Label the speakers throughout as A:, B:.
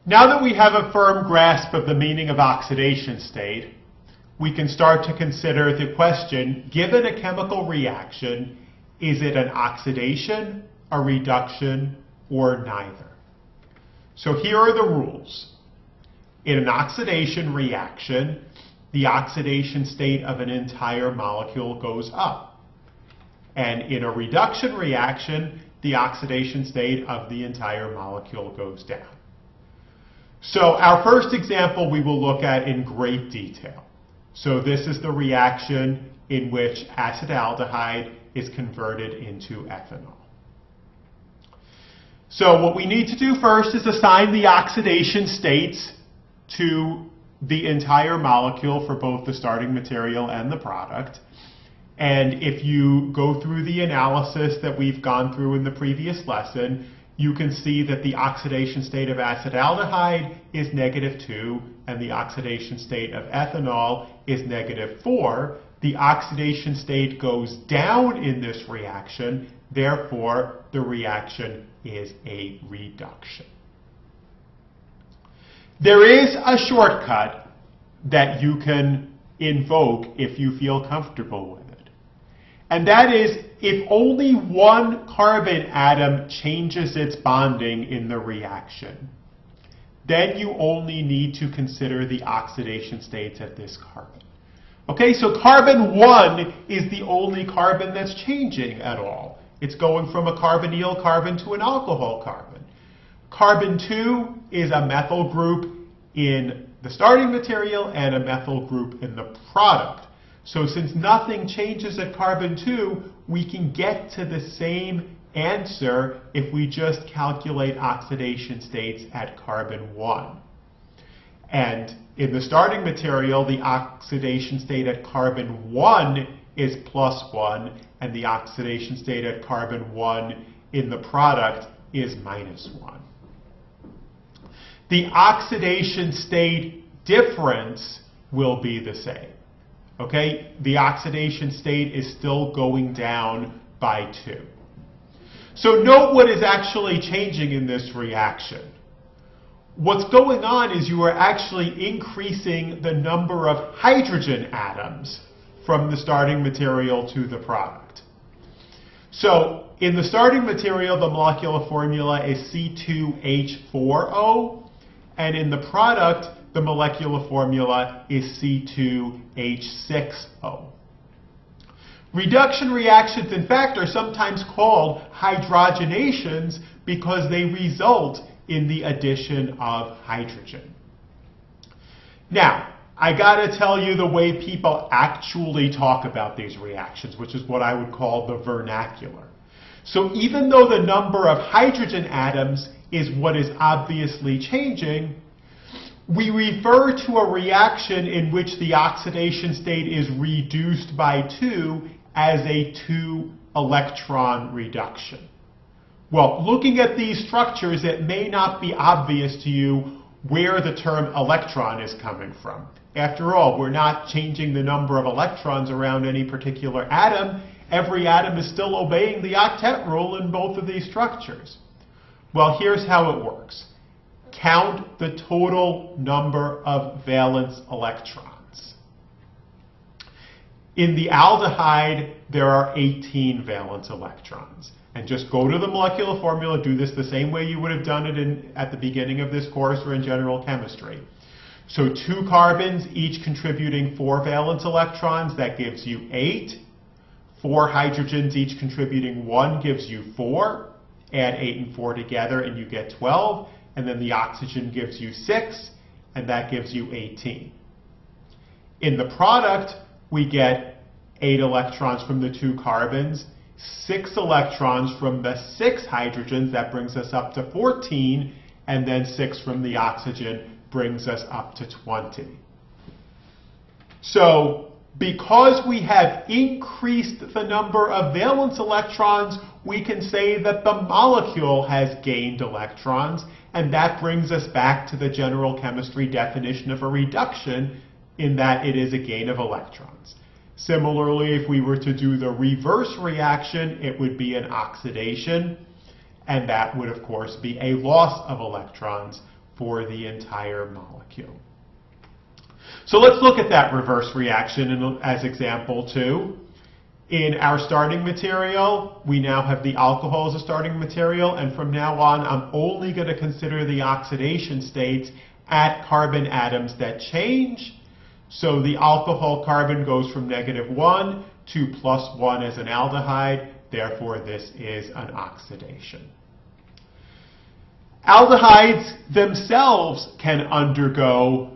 A: Now that we have a firm grasp of the meaning of oxidation state, we can start to consider the question, given a chemical reaction, is it an oxidation, a reduction, or neither? So here are the rules. In an oxidation reaction, the oxidation state of an entire molecule goes up. And in a reduction reaction, the oxidation state of the entire molecule goes down. So our first example we will look at in great detail. So this is the reaction in which acetaldehyde is converted into ethanol. So what we need to do first is assign the oxidation states to the entire molecule for both the starting material and the product. And if you go through the analysis that we've gone through in the previous lesson, you can see that the oxidation state of acetaldehyde is -2, and the oxidation state of ethanol is -4. The oxidation state goes down in this reaction, therefore the reaction is a reduction. There is a shortcut that you can invoke if you feel comfortable with it. And that is, if only one carbon atom changes its bonding in the reaction, then you only need to consider the oxidation states at this carbon. Okay, so carbon 1 is the only carbon that's changing at all. It's going from a carbonyl carbon to an alcohol carbon. Carbon 2 is a methyl group in the starting material and a methyl group in the product. So since nothing changes at carbon 2, we can get to the same answer if we just calculate oxidation states at carbon 1. And in the starting material, the oxidation state at carbon 1 is +1, and the oxidation state at carbon 1 in the product is -1. The oxidation state difference will be the same. Okay, the oxidation state is still going down by 2. So note what is actually changing in this reaction. What's going on is you are actually increasing the number of hydrogen atoms from the starting material to the product. So in the starting material, the molecular formula is C2H4O, and in the product, the molecular formula is C2H6O. Reduction reactions, in fact, are sometimes called hydrogenations because they result in the addition of hydrogen. Now, I gotta tell you the way people actually talk about these reactions, which is what I would call the vernacular. So even though the number of hydrogen atoms is what is obviously changing, we refer to a reaction in which the oxidation state is reduced by 2 as a 2-electron reduction. Well, looking at these structures, it may not be obvious to you where the term electron is coming from. After all, we're not changing the number of electrons around any particular atom. Every atom is still obeying the octet rule in both of these structures. Well, here's how it works. Count the total number of valence electrons. In the aldehyde, there are 18 valence electrons. And just go to the molecular formula, do this the same way you would have done it at the beginning of this course or in general chemistry. So 2 carbons, each contributing 4 valence electrons, that gives you 8. 4 hydrogens, each contributing 1, gives you 4. Add 8 and 4 together and you get 12. And then the oxygen gives you 6, and that gives you 18. In the product, we get 8 electrons from the 2 carbons, 6 electrons from the 6 hydrogens, that brings us up to 14, and then 6 from the oxygen brings us up to 20. So because we have increased the number of valence electrons, we can say that the molecule has gained electrons, and that brings us back to the general chemistry definition of a reduction, in that it is a gain of electrons. Similarly, if we were to do the reverse reaction, it would be an oxidation, and that would, of course, be a loss of electrons for the entire molecule. So let's look at that reverse reaction as example 2. In our starting material, we now have the alcohol as a starting material, and from now on, I'm only going to consider the oxidation states at carbon atoms that change. So the alcohol carbon goes from -1 to +1 as an aldehyde. Therefore, this is an oxidation. Aldehydes themselves can undergo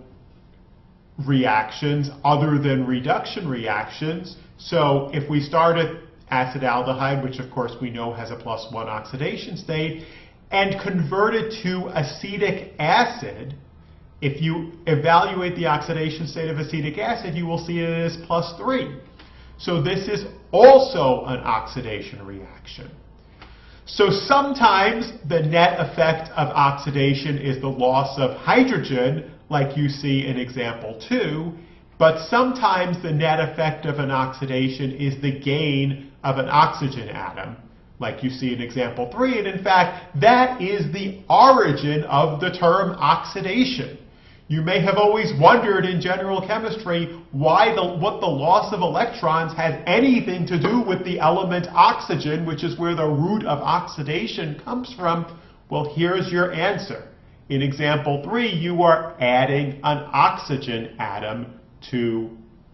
A: reactions other than reduction reactions. So if we start at acetaldehyde, which of course we know has a +1 oxidation state, and convert it to acetic acid, if you evaluate the oxidation state of acetic acid, you will see it as +3. So this is also an oxidation reaction. So sometimes the net effect of oxidation is the loss of hydrogen, like you see in example 2, but sometimes the net effect of an oxidation is the gain of an oxygen atom, like you see in example 3. And in fact, that is the origin of the term oxidation. You may have always wondered in general chemistry what the loss of electrons has anything to do with the element oxygen, which is where the root of oxidation comes from. Well, here's your answer. In example 3, you are adding an oxygen atom to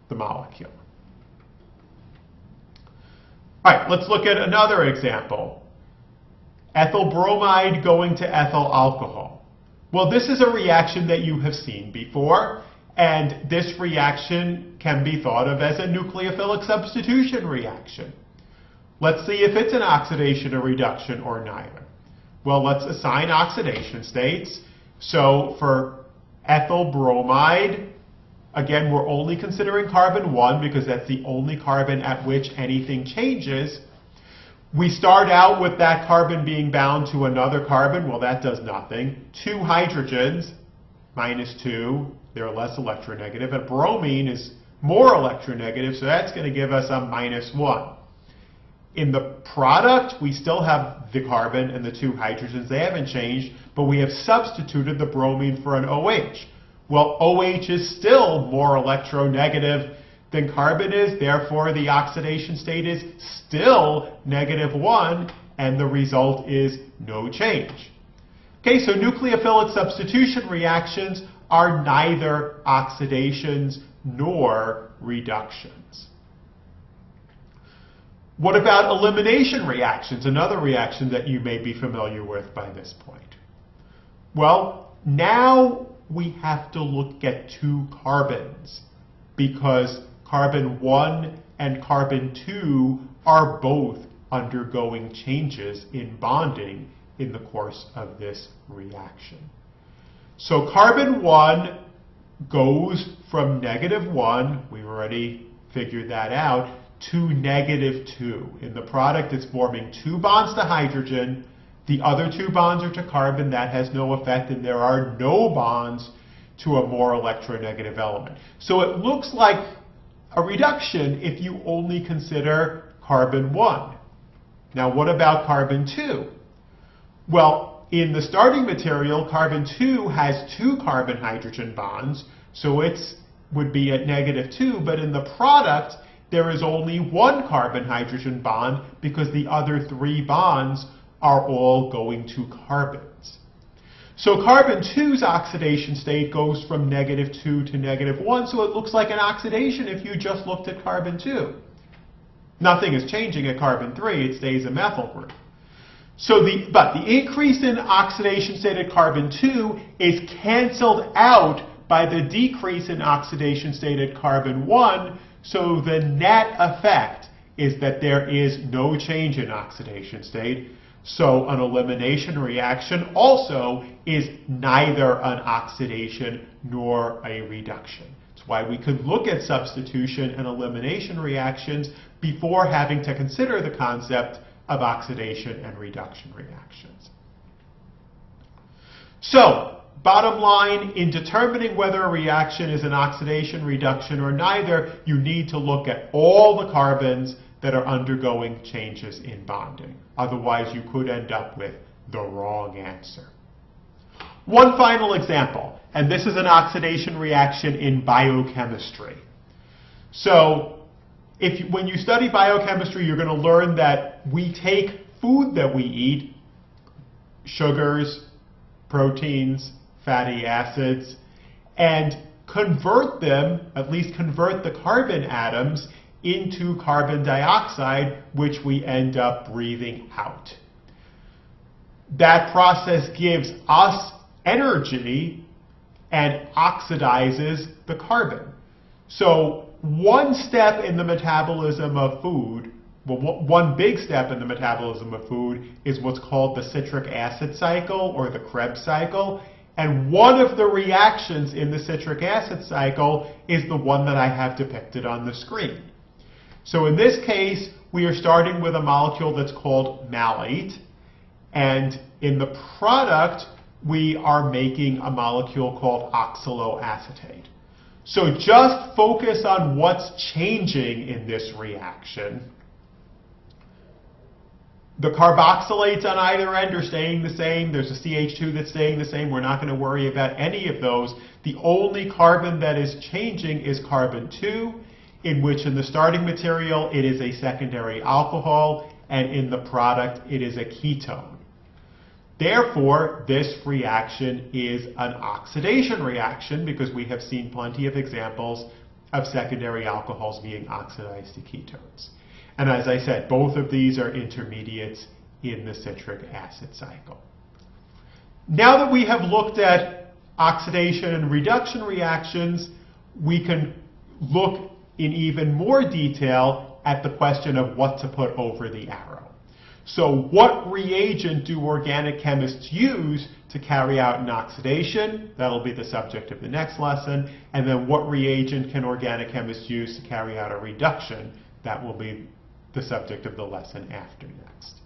A: the molecule. All right, let's look at another example. Ethyl bromide going to ethyl alcohol. Well, this is a reaction that you have seen before, and this reaction can be thought of as a nucleophilic substitution reaction. Let's see if it's an oxidation or reduction or neither. Well, let's assign oxidation states. So for ethyl bromide, again, we're only considering carbon 1 because that's the only carbon at which anything changes. We start out with that carbon being bound to another carbon. Well, that does nothing. 2 hydrogens, -2, they're less electronegative. And bromine is more electronegative, so that's going to give us a -1. In the product, we still have the carbon and the 2 hydrogens. They haven't changed, but we have substituted the bromine for an OH. Well, OH is still more electronegative than carbon is, therefore the oxidation state is still -1, and the result is no change. Okay, so nucleophilic substitution reactions are neither oxidations nor reductions. What about elimination reactions, another reaction that you may be familiar with by this point? Well, now we have to look at 2 carbons because carbon 1 and carbon 2 are both undergoing changes in bonding in the course of this reaction. So carbon 1 goes from -1, we've already figured that out, to -2. In the product, it's forming 2 bonds to hydrogen. The other 2 bonds are to carbon. That has no effect, and there are no bonds to a more electronegative element. So it looks like a reduction if you only consider carbon 1. Now, what about carbon 2? Well, in the starting material, carbon 2 has 2 carbon-hydrogen bonds, so it would be at -2, but in the product, there is only 1 carbon-hydrogen bond because the other 3 bonds are all going to carbons. So carbon 2's oxidation state goes from -2 to -1, so it looks like an oxidation if you just looked at carbon 2. Nothing is changing at carbon 3, it stays a methyl group. So but the increase in oxidation state at carbon 2 is canceled out by the decrease in oxidation state at carbon 1, so the net effect is that there is no change in oxidation state. So an elimination reaction also is neither an oxidation nor a reduction. That's why we could look at substitution and elimination reactions before having to consider the concept of oxidation and reduction reactions. So, bottom line, in determining whether a reaction is an oxidation, reduction, or neither, you need to look at all the carbons that are undergoing changes in bonding. Otherwise, you could end up with the wrong answer. One final example, and this is an oxidation reaction in biochemistry. So when you study biochemistry, you're going to learn that we take food that we eat, sugars, proteins, fatty acids, and convert them, at least convert the carbon atoms, into carbon dioxide, which we end up breathing out. That process gives us energy and oxidizes the carbon. So one step in the metabolism of food, well, one big step in the metabolism of food is what's called the citric acid cycle or the Krebs cycle. And one of the reactions in the citric acid cycle is the one that I have depicted on the screen. So in this case, we are starting with a molecule that's called malate. And in the product, we are making a molecule called oxaloacetate. So just focus on what's changing in this reaction. The carboxylates on either end are staying the same. There's a CH2 that's staying the same. We're not going to worry about any of those. The only carbon that is changing is carbon 2, in which in the starting material it is a secondary alcohol, and in the product it is a ketone. Therefore, this reaction is an oxidation reaction because we have seen plenty of examples of secondary alcohols being oxidized to ketones. And as I said, both of these are intermediates in the citric acid cycle. Now that we have looked at oxidation and reduction reactions, we can look in even more detail at the question of what to put over the arrow. So what reagent do organic chemists use to carry out an oxidation? That'll be the subject of the next lesson. And then what reagent can organic chemists use to carry out a reduction? That will be the subject of the lesson after next.